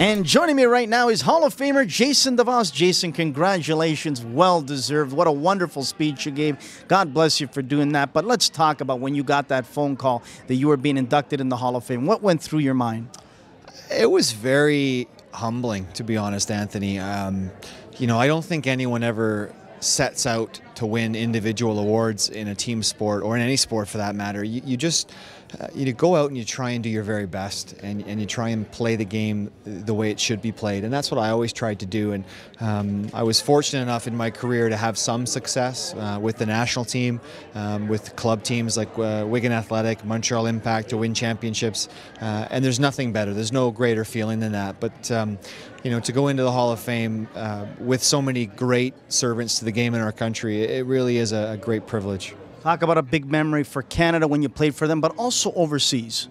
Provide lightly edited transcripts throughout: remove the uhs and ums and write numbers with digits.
And joining me right now is Hall of Famer Jason DeVos. Jason, congratulations. Well deserved. What a wonderful speech you gave. God bless you for doing that. But let's talk about when you got that phone call that you were being inducted in the Hall of Fame. What went through your mind? It was very humbling, to be honest, Anthony. You know, I don't think anyone ever sets out to win individual awards in a team sport or in any sport for that matter. You just you go out and you try and do your very best, and you try and play the game the way it should be played, and that's what I always tried to do. And I was fortunate enough in my career to have some success with the national team, with club teams like Wigan Athletic, Montreal Impact, to win championships, and there's nothing better. There's no greater feeling than that. But you know, to go into the Hall of Fame with so many great servants to the game in our country, it really is a great privilege. Talk about a big memory for Canada when you played for them, but also overseas.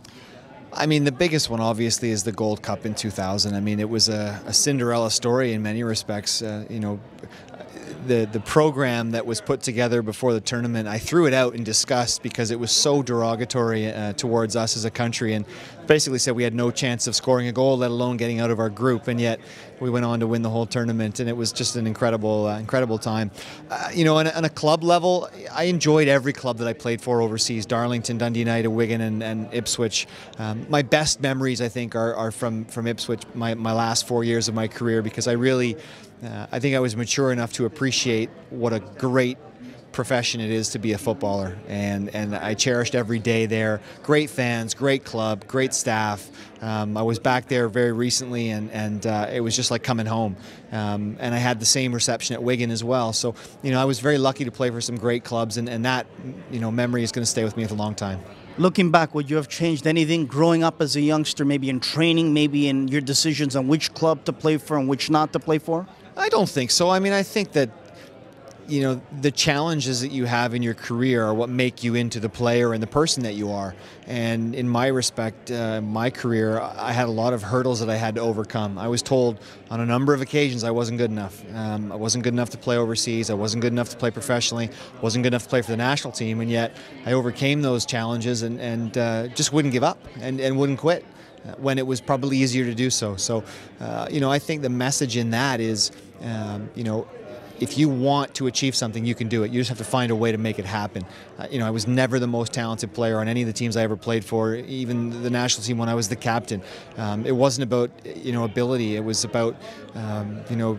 I mean, the biggest one obviously is the Gold Cup in 2000. I mean, it was a Cinderella story in many respects. You know, the program that was put together before the tournament, I threw it out in disgust because it was so derogatory towards us as a country, and basically said we had no chance of scoring a goal, let alone getting out of our group, and yet we went on to win the whole tournament, and it was just an incredible incredible time. You know, on a club level, I enjoyed every club that I played for overseas: Darlington, Dundee United, Wigan, and Ipswich. My best memories, I think, are from Ipswich, my last 4 years of my career, because I think I was mature enough to appreciate what a great profession it is to be a footballer, and I cherished every day there. Great fans, great club, great staff. I was back there very recently, and it was just like coming home. And I had the same reception at Wigan as well. So, you know, I was very lucky to play for some great clubs, and that, you know, memory is going to stay with me for a long time. Looking back, would you have changed anything growing up as a youngster, maybe in training, maybe in your decisions on which club to play for and which not to play for? I don't think so. I mean, I think that, you know, the challenges that you have in your career are what make you into the player and the person that you are. And in my respect, my career, I had a lot of hurdles that I had to overcome. I was told on a number of occasions I wasn't good enough. I wasn't good enough to play overseas. I wasn't good enough to play professionally. Wasn't good enough to play for the national team. And yet I overcame those challenges and just wouldn't give up and wouldn't quit when it was probably easier to do so. So, you know, I think the message in that is, you know, if you want to achieve something, you can do it. You just have to find a way to make it happen. You know, I was never the most talented player on any of the teams I ever played for, even the national team when I was the captain. It wasn't about, you know, ability. It was about, you know,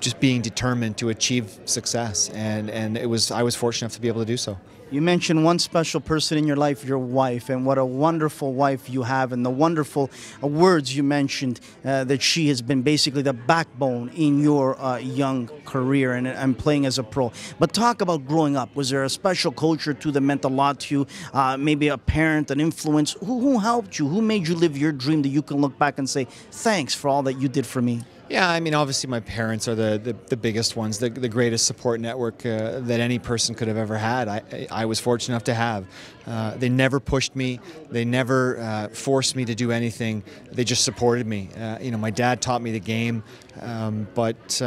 just being determined to achieve success. And I was fortunate enough to be able to do so. You mentioned one special person in your life, your wife, and what a wonderful wife you have, and the wonderful words you mentioned, that she has been basically the backbone in your young career and playing as a pro. But talk about growing up. Was there a special coach or two that meant a lot to you? Maybe a parent, an influence? Who helped you? Who made you live your dream that you can look back and say, thanks for all that you did for me? Yeah, I mean, obviously my parents are the biggest ones, the greatest support network that any person could have ever had. I was fortunate enough to have. They never pushed me. They never forced me to do anything. They just supported me. You know, my dad taught me the game, but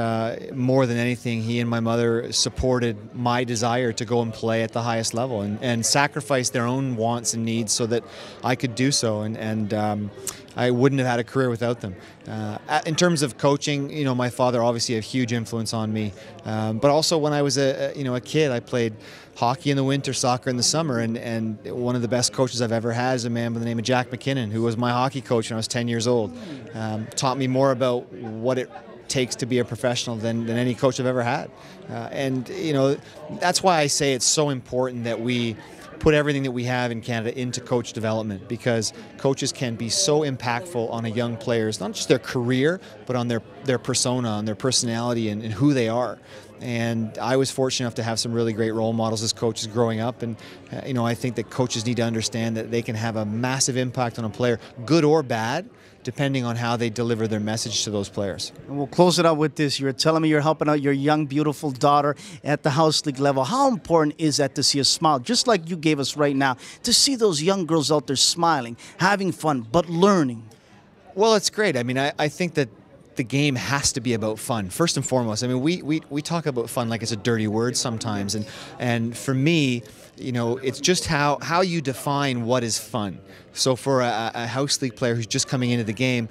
more than anything, he and my mother supported my desire to go and play at the highest level and sacrifice their own wants and needs so that I could do so. And I wouldn't have had a career without them. In terms of coaching, you know, my father obviously had a huge influence on me. But also when I was a kid, I played hockey in the winter, soccer in the summer, and one of the best coaches I've ever had is a man by the name of Jack McKinnon, who was my hockey coach when I was 10 years old. Taught me more about what it takes to be a professional than any coach I've ever had. And, you know, that's why I say it's so important that we put everything that we have in Canada into coach development, because coaches can be so impactful on a young player's, not just their career, but on their persona, on their personality and who they are. And I was fortunate enough to have some really great role models as coaches growing up. And, you know, I think that coaches need to understand that they can have a massive impact on a player, good or bad, depending on how they deliver their message to those players. And we'll close it out with this. You're telling me you're helping out your young, beautiful daughter at the house league level. How important is that to see a smile, just like you gave us right now, to see those young girls out there smiling, having fun, but learning? Well, it's great. I mean, I think that the game has to be about fun, first and foremost. I mean, we talk about fun like it's a dirty word sometimes, and for me, you know, it's just how you define what is fun. So for a house league player who's just coming into the game,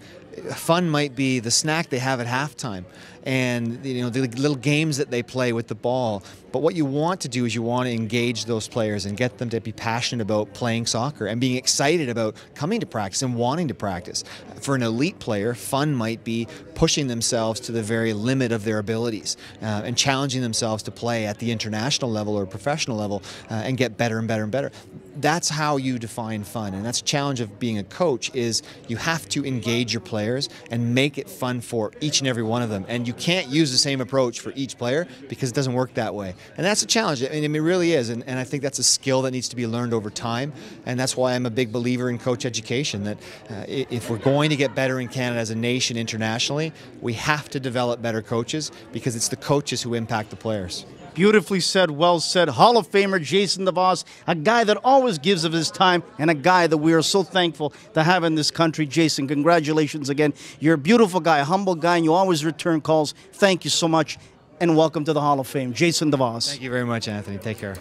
fun might be the snack they have at halftime, and you know, the little games that they play with the ball. But what you want to do is you want to engage those players and get them to be passionate about playing soccer and being excited about coming to practice and wanting to practice. For an elite player, fun might be pushing themselves to the very limit of their abilities and challenging themselves to play at the international level or professional level and get better and better and better. That's how you define fun, and that's a challenge of being a coach, is you have to engage your players and make it fun for each and every one of them. And you can't use the same approach for each player because it doesn't work that way. And that's a challenge. I mean, it really is, and I think that's a skill that needs to be learned over time, and that's why I'm a big believer in coach education, that if we're going to get better in Canada as a nation internationally, we have to develop better coaches, because it's the coaches who impact the players. Beautifully said, well said. Hall of Famer Jason DeVos, a guy that always gives of his time, and a guy that we are so thankful to have in this country. Jason, congratulations again. You're a beautiful guy, a humble guy, and you always return calls. Thank you so much, and welcome to the Hall of Fame. Jason DeVos. Thank you very much, Anthony. Take care.